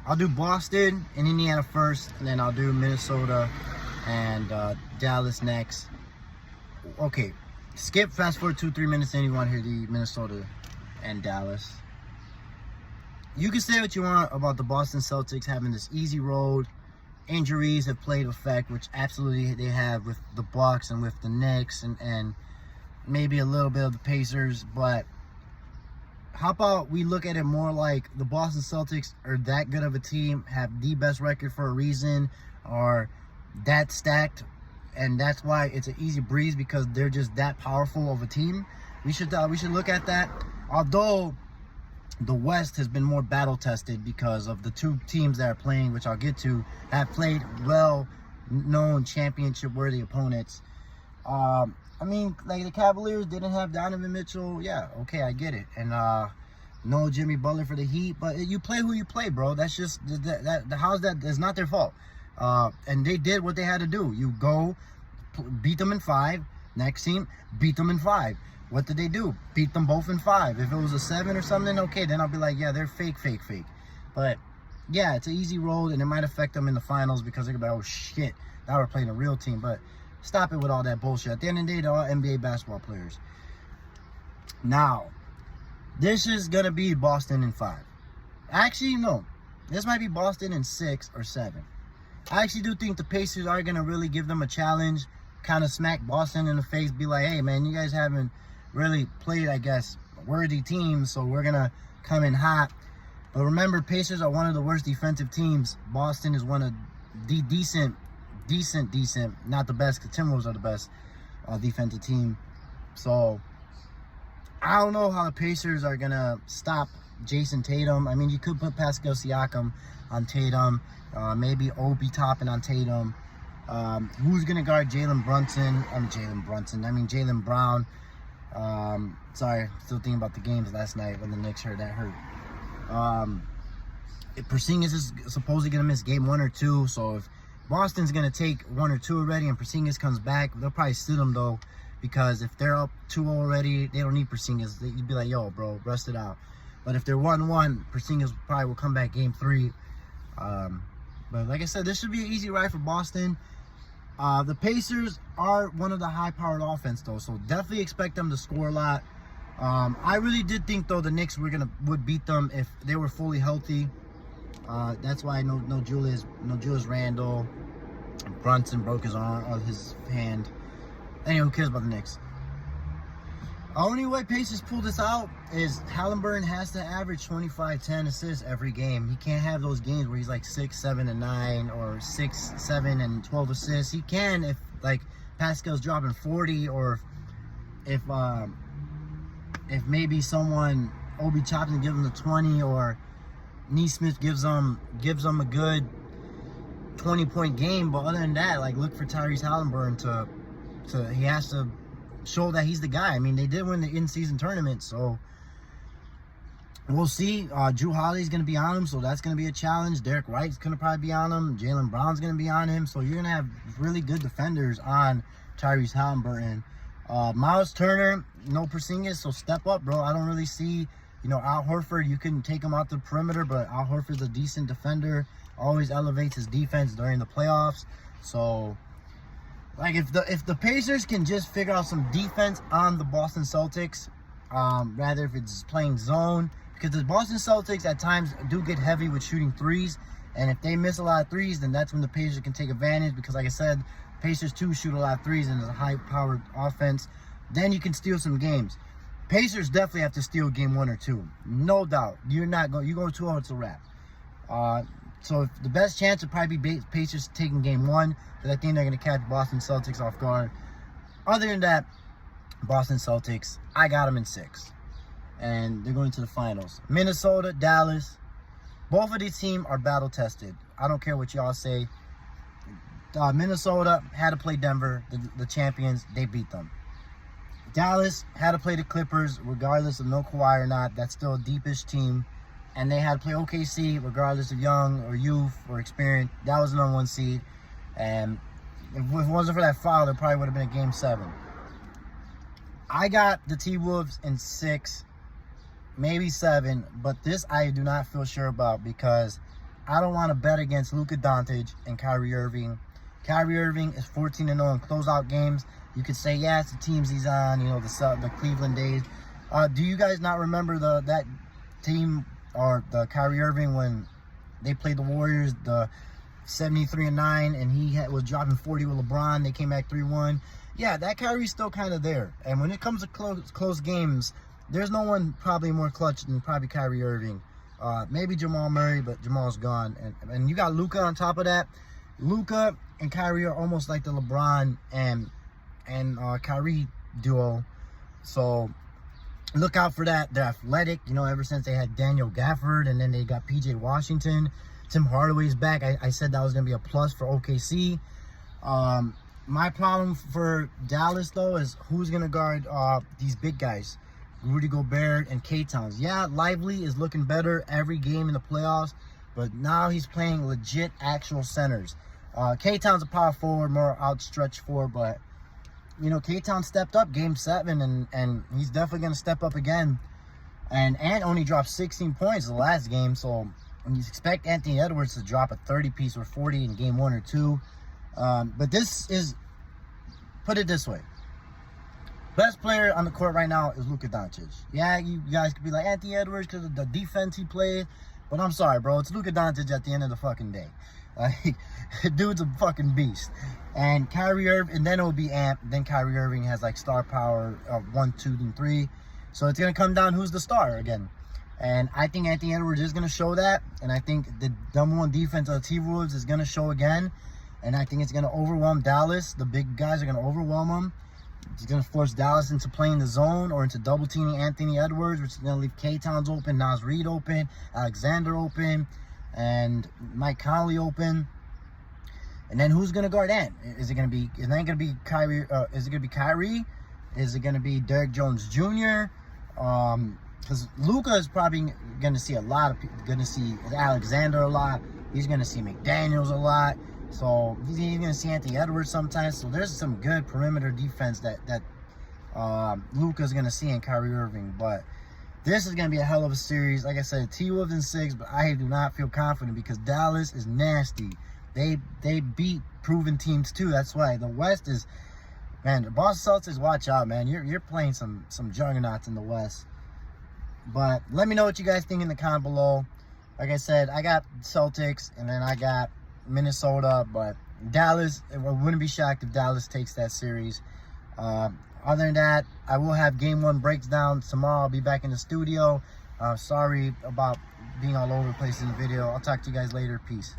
I'll do Boston and Indiana first, and then I'll do Minnesota and Dallas next. Okay, skip fast forward 2-3 minutes, and you want to hear the Minnesota and Dallas. You can say what you want about the Boston Celtics having this easy road. Injuries have played effect, which absolutely they have with the Bucks and with the Knicks and maybe a little bit of the Pacers. But how about we look at it more like the Boston Celtics are that good of a team, have the best record for a reason, are that stacked, and that's why it's an easy breeze because they're just that powerful of a team. We should look at that. Although the West has been more battle tested because of the two teams that are playing, which I'll get to, have played well-known championship-worthy opponents. I mean, like the Cavaliers didn't have Donovan Mitchell. Yeah, okay, I get it. And no Jimmy Butler for the Heat. But you play who you play, bro. That's just how's that? It's not their fault. And they did what they had to do. You go beat them in 5. Next team, beat them in 5. What did they do? Beat them both in 5. If it was a 7 or something, okay, then I'll be like, yeah, they're fake. But yeah, it's an easy road, and it might affect them in the finals because they're gonna be like, oh shit, now we're playing a real team. But stop it with all that bullshit. At the end of the day, they're all NBA basketball players. Now, this is going to be Boston in 5. Actually, no. This might be Boston in 6 or 7. I actually do think the Pacers are going to really give them a challenge, kind of smack Boston in the face, be like, hey, man, you guys haven't really played, I guess, worthy teams, so we're going to come in hot. But remember, Pacers are one of the worst defensive teams. Boston is one of the decent, not the best, because Timberwolves are the best defensive team. So I don't know how the Pacers are gonna stop Jason Tatum. I mean, you could put Pascal Siakam on Tatum, maybe Obi Toppin on Tatum. Who's gonna guard Jalen Brown? Sorry, still thinking about the games last night when the Knicks hurt. That hurt. Porzingis is supposedly gonna miss game 1 or 2, so if Boston's going to take 1 or 2 already and Porzingis comes back, they'll probably sit him, though, because if they're up 2-0 already, they don't need Porzingis. You'd be like, yo, bro, rest it out. But if they're 1-1, Porzingis probably will come back game 3. But like I said, this should be an easy ride for Boston. The Pacers are one of the high-powered offense, though, so definitely expect them to score a lot. I really did think, though, the Knicks would beat them if they were fully healthy. That's why no Julius Randle. Brunson broke his arm, his hand. Anyway, who cares about the Knicks? The only way Pacers pull this out is Halliburton has to average 25, 10 assists every game. He can't have those games where he's like 6, 7, and 9, or 6, 7, and 12 assists. He can if like Pascal's dropping 40, or if maybe someone Obi Toppin give him the 20, or Neesmith gives them a good 20-point game. But other than that, like, look for Tyrese Halliburton he has to show that he's the guy. I mean, they did win the in-season tournament, so we'll see. Drew Holiday's going to be on him, so that's going to be a challenge. Derek White's going to probably be on him. Jaylen Brown's going to be on him, so you're going to have really good defenders on Tyrese Halliburton. Miles Turner, no Porzingis, so step up, bro. I don't really see, Al Horford, you can take him out the perimeter, but Al Horford's a decent defender, always elevates his defense during the playoffs. So, like, if the Pacers can just figure out some defense on the Boston Celtics, rather if it's playing zone, because the Boston Celtics at times do get heavy with shooting threes, and if they miss a lot of threes, then that's when the Pacers can take advantage, because like I said, Pacers too shoot a lot of threes and it's a high-powered offense. Then you can steal some games. Pacers definitely have to steal game 1 or 2, no doubt. You go 2-0, it's a wrap. So if the best chance would probably be Pacers taking game 1, because I think they're going to catch Boston Celtics off guard. Other than that, Boston Celtics, I got them in 6, and they're going to the finals. Minnesota, Dallas, both of these teams are battle tested. I don't care what y'all say. Minnesota had to play Denver, the champions. They beat them. Dallas had to play the Clippers, regardless of no Kawhi or not. That's still a deepish team. And they had to play OKC, regardless of young or youth or experience. That was the number 1 seed. And if it wasn't for that foul, there probably would have been a game 7. I got the T-Wolves in 6, maybe 7. But this I do not feel sure about, because I don't want to bet against Luka Doncic and Kyrie Irving. Kyrie Irving is 14-0 in closeout games. You could say, yeah, it's the teams he's on, you know, the Cleveland days. Do you guys not remember that team or the Kyrie Irving when they played the Warriors, the 73-9, and he was dropping 40 with LeBron? They came back 3-1. Yeah, that Kyrie's still kind of there. And when it comes to close games, there's no one probably more clutch than probably Kyrie Irving. Maybe Jamal Murray, but Jamal's gone. And you got Luka on top of that. Luka and Kyrie are almost like the LeBron and Kyrie duo. So look out for that. They're athletic, you know, ever since they had Daniel Gafford, and then they got PJ Washington. Tim Hardaway's back. I said that was going to be a plus for OKC. My problem for Dallas, though, is who's going to guard these big guys, Rudy Gobert and K-Towns. Yeah, Lively is looking better every game in the playoffs, but now he's playing legit actual centers. K-Town's a power forward, more outstretched forward, but, you know, K-Town stepped up game 7, and he's definitely going to step up again. And Ant only dropped 16 points the last game, so you expect Anthony Edwards to drop a 30-piece or 40 in game 1 or 2. But this is, put it this way, best player on the court right now is Luka Doncic. Yeah, you guys could be like Anthony Edwards because of the defense he played, but I'm sorry, bro. It's Luka Doncic at the end of the fucking day. Like, dude's a fucking beast. And Kyrie Irving, and then it will be Ant. Then Kyrie Irving has like star power of 1, 2, and 3. So it's gonna come down who's the star again. And I think Anthony Edwards is gonna show that. And I think the number 1 defense of the T-Wolves is gonna show again. And I think it's gonna overwhelm Dallas. The big guys are gonna overwhelm them. It's going to force Dallas into playing the zone or into double teaming Anthony Edwards, which is going to leave K-Towns open, Nas Reed open, Alexander open, and Mike Conley open. And then who's going to guard Ant? Is it going to be? Is it going to be Kyrie? Is it going to be Kyrie? Is it going to be Derrick Jones Jr.? Because Luka is probably going to see a lot of people. Going to see Alexander a lot. He's going to see McDaniels a lot. So he's even going to see Anthony Edwards sometimes. So there's some good perimeter defense that Luka's going to see in Kyrie Irving. But this is going to be a hell of a series. Like I said, T-Wolves in 6, but I do not feel confident because Dallas is nasty. They beat proven teams too. That's why the West is, man, the Boston Celtics, watch out, man. You're playing some juggernauts in the West. But let me know what you guys think in the comment below. Like I said, I got Celtics, and then I got Minnesota, but Dallas, I wouldn't be shocked if Dallas takes that series. Other than that, I will have game 1 breakdown tomorrow. I'll be back in the studio. Sorry about being all over the place in the video. I'll talk to you guys later. Peace.